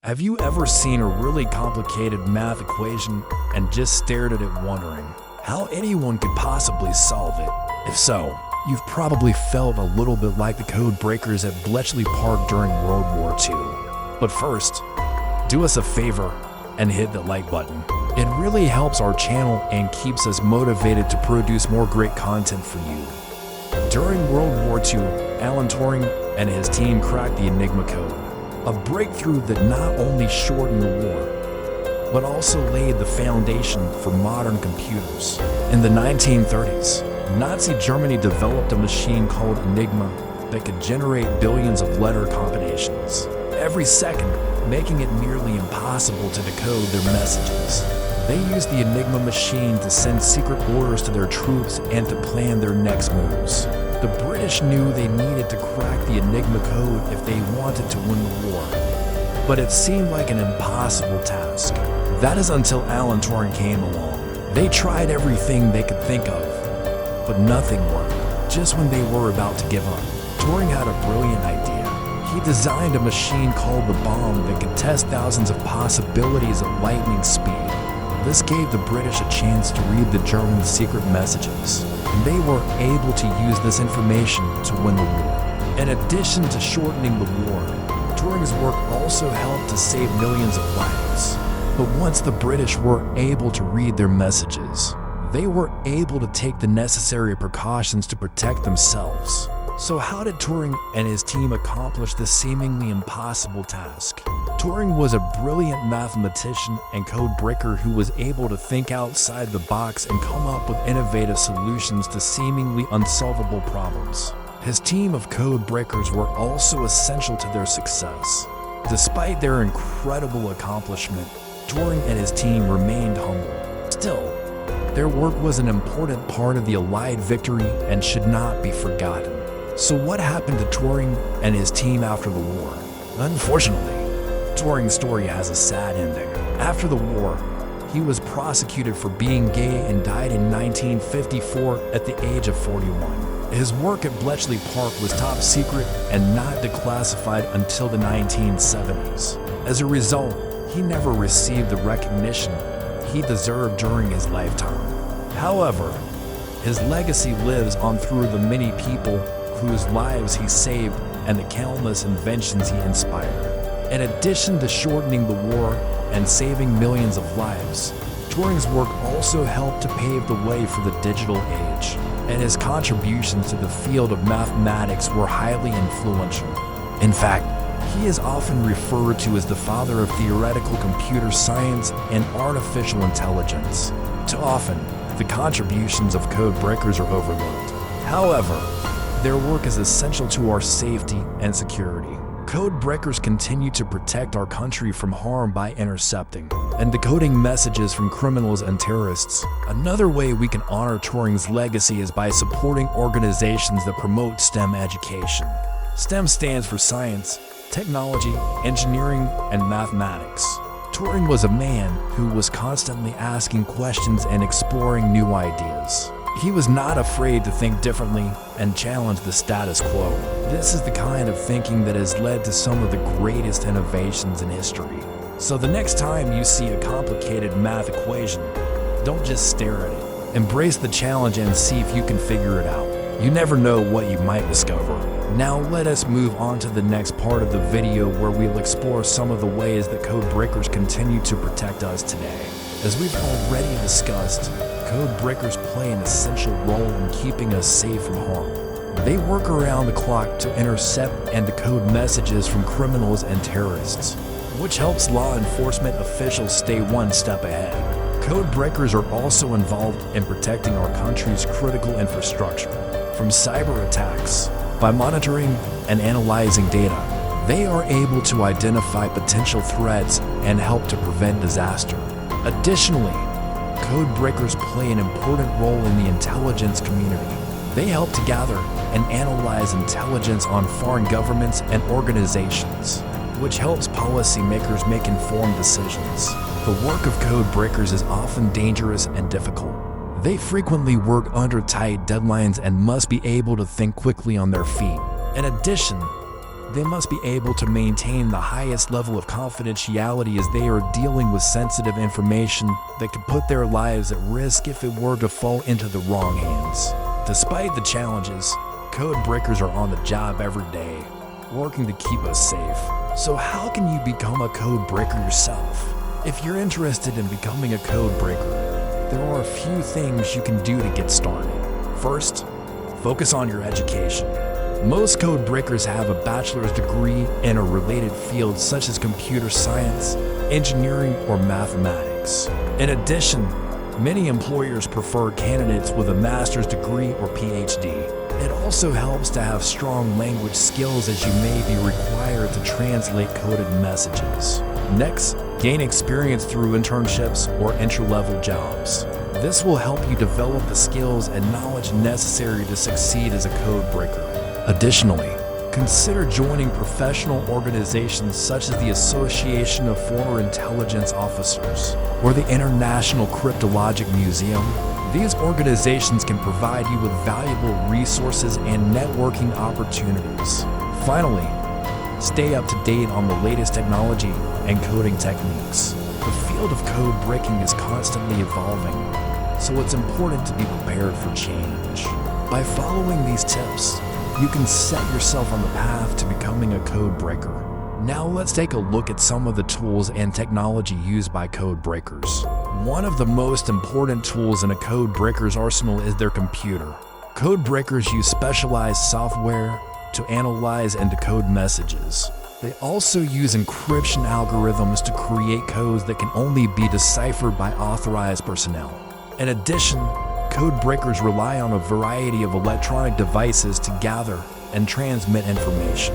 Have you ever seen a really complicated math equation and just stared at it wondering how anyone could possibly solve it? If so, you've probably felt a little bit like the code breakers at Bletchley Park during World War II. But first, do us a favor and hit the like button. It really helps our channel and keeps us motivated to produce more great content for you. During World War II, Alan Turing and his team cracked the Enigma code, a breakthrough that not only shortened the war, but also laid the foundation for modern computers. In the 1930s, Nazi Germany developed a machine called Enigma that could generate billions of letter combinations every second, making it nearly impossible to decode their messages. They used the Enigma machine to send secret orders to their troops and to plan their next moves. The British knew they needed to crack the Enigma code if they wanted to win the war. But it seemed like an impossible task. That is until Alan Turing came along. They tried everything they could think of, but nothing worked. Just when they were about to give up, Turing had a brilliant idea. He designed a machine called the bomb that could test thousands of possibilities at lightning speed. This gave the British a chance to read the German secret messages, and they were able to use this information to win the war. In addition to shortening the war, Turing's work also helped to save millions of lives. But once the British were able to read their messages, they were able to take the necessary precautions to protect themselves. So how did Turing and his team accomplish this seemingly impossible task? Turing was a brilliant mathematician and code breaker who was able to think outside the box and come up with innovative solutions to seemingly unsolvable problems. His team of code breakers were also essential to their success. Despite their incredible accomplishment, Turing and his team remained humble. Still, their work was an important part of the Allied victory and should not be forgotten. So what happened to Turing and his team after the war? Unfortunately, Turing's story has a sad ending. After the war, he was prosecuted for being gay and died in 1954 at the age of 41. His work at Bletchley Park was top secret and not declassified until the 1970s. As a result, he never received the recognition he deserved during his lifetime. However, his legacy lives on through the many people whose lives he saved and the countless inventions he inspired. In addition to shortening the war and saving millions of lives, Turing's work also helped to pave the way for the digital age, and his contributions to the field of mathematics were highly influential. In fact, he is often referred to as the father of theoretical computer science and artificial intelligence. Too often, the contributions of code breakers are overlooked. However, their work is essential to our safety and security. Code breakers continue to protect our country from harm by intercepting and decoding messages from criminals and terrorists. Another way we can honor Turing's legacy is by supporting organizations that promote STEM education. STEM stands for science, technology, engineering, and mathematics. Turing was a man who was constantly asking questions and exploring new ideas. He was not afraid to think differently and challenge the status quo. This is the kind of thinking that has led to some of the greatest innovations in history. So the next time you see a complicated math equation, don't just stare at it. Embrace the challenge and see if you can figure it out. You never know what you might discover. Now let us move on to the next part of the video where we'll explore some of the ways that code breakers continue to protect us today. As we've already discussed, code breakers play an essential role in keeping us safe from harm. They work around the clock to intercept and decode messages from criminals and terrorists, which helps law enforcement officials stay one step ahead. Code breakers are also involved in protecting our country's critical infrastructure from cyber attacks. By monitoring and analyzing data, they are able to identify potential threats and help to prevent disaster. Additionally, code breakers play an important role in the intelligence community. They help to gather and analyze intelligence on foreign governments and organizations, which helps policymakers make informed decisions. The work of code breakers is often dangerous and difficult. They frequently work under tight deadlines and must be able to think quickly on their feet. In addition, They must be able to maintain the highest level of confidentiality as they are dealing with sensitive information that could put their lives at risk if it were to fall into the wrong hands. Despite the challenges, code breakers are on the job every day, working to keep us safe. So how can you become a code breaker yourself? If you're interested in becoming a code breaker, there are a few things you can do to get started. First, focus on your education. Most code breakers have a bachelor's degree in a related field such as computer science, engineering, or mathematics. In addition, many employers prefer candidates with a master's degree or PhD. It also helps to have strong language skills as you may be required to translate coded messages. Next, gain experience through internships or entry-level jobs. This will help you develop the skills and knowledge necessary to succeed as a code breaker. Additionally, consider joining professional organizations such as the Association of Former Intelligence Officers or the International Cryptologic Museum. These organizations can provide you with valuable resources and networking opportunities. Finally, stay up to date on the latest technology and coding techniques. The field of code breaking is constantly evolving, so it's important to be prepared for change. By following these tips, you can set yourself on the path to becoming a code breaker. Now let's take a look at some of the tools and technology used by code breakers. One of the most important tools in a code breaker's arsenal is their computer. Code breakers use specialized software to analyze and decode messages. They also use encryption algorithms to create codes that can only be deciphered by authorized personnel. In addition, code breakers rely on a variety of electronic devices to gather and transmit information.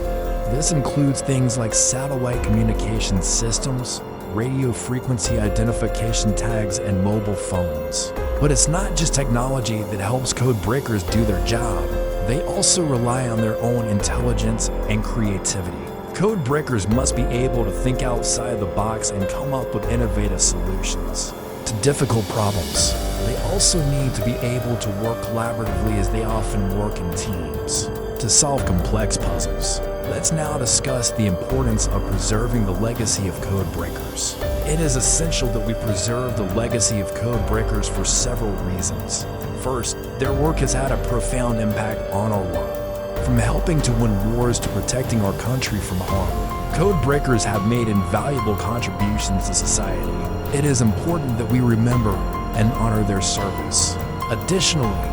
This includes things like satellite communication systems, radio frequency identification tags, and mobile phones. But it's not just technology that helps code breakers do their job. They also rely on their own intelligence and creativity. Code breakers must be able to think outside the box and come up with innovative solutions to difficult problems. They also need to be able to work collaboratively as they often work in teams to solve complex puzzles. Let's now discuss the importance of preserving the legacy of code breakers. It is essential that we preserve the legacy of code breakers for several reasons. First, their work has had a profound impact on our world. From helping to win wars to protecting our country from harm, code breakers have made invaluable contributions to society. It is important that we remember and honor their service. Additionally,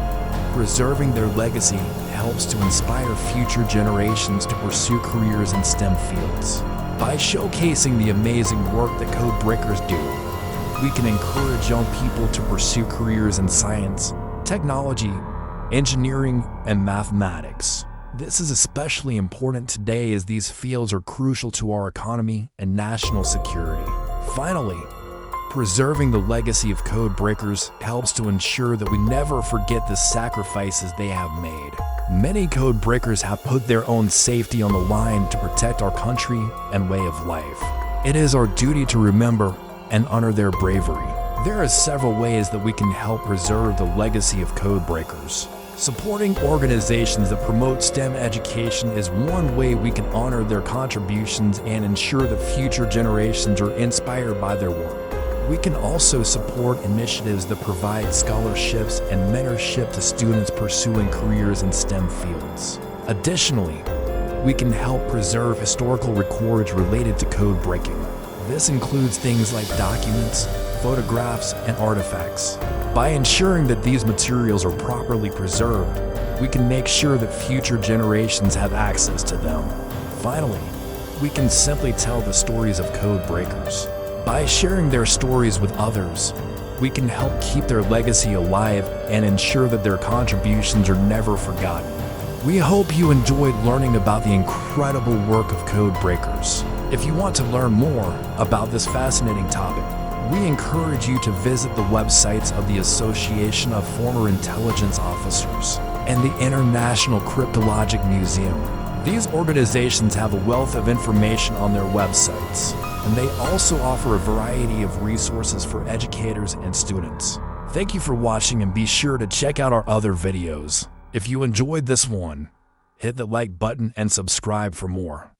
preserving their legacy helps to inspire future generations to pursue careers in STEM fields. By showcasing the amazing work that code breakers do, we can encourage young people to pursue careers in science, technology, engineering, and mathematics. This is especially important today as these fields are crucial to our economy and national security. Finally, preserving the legacy of code breakers helps to ensure that we never forget the sacrifices they have made. Many code breakers have put their own safety on the line to protect our country and way of life. It is our duty to remember and honor their bravery. There are several ways that we can help preserve the legacy of code breakers. Supporting organizations that promote STEM education is one way we can honor their contributions and ensure that future generations are inspired by their work. We can also support initiatives that provide scholarships and mentorship to students pursuing careers in STEM fields. Additionally, we can help preserve historical records related to code breaking. This includes things like documents, photographs, and artifacts. By ensuring that these materials are properly preserved, we can make sure that future generations have access to them. Finally, we can simply tell the stories of code breakers. By sharing their stories with others, we can help keep their legacy alive and ensure that their contributions are never forgotten. We hope you enjoyed learning about the incredible work of code breakers. If you want to learn more about this fascinating topic, we encourage you to visit the websites of the Association of Former Intelligence Officers and the International Cryptologic Museum. These organizations have a wealth of information on their websites, and they also offer a variety of resources for educators and students. Thank you for watching, and be sure to check out our other videos. If you enjoyed this one, hit the like button and subscribe for more.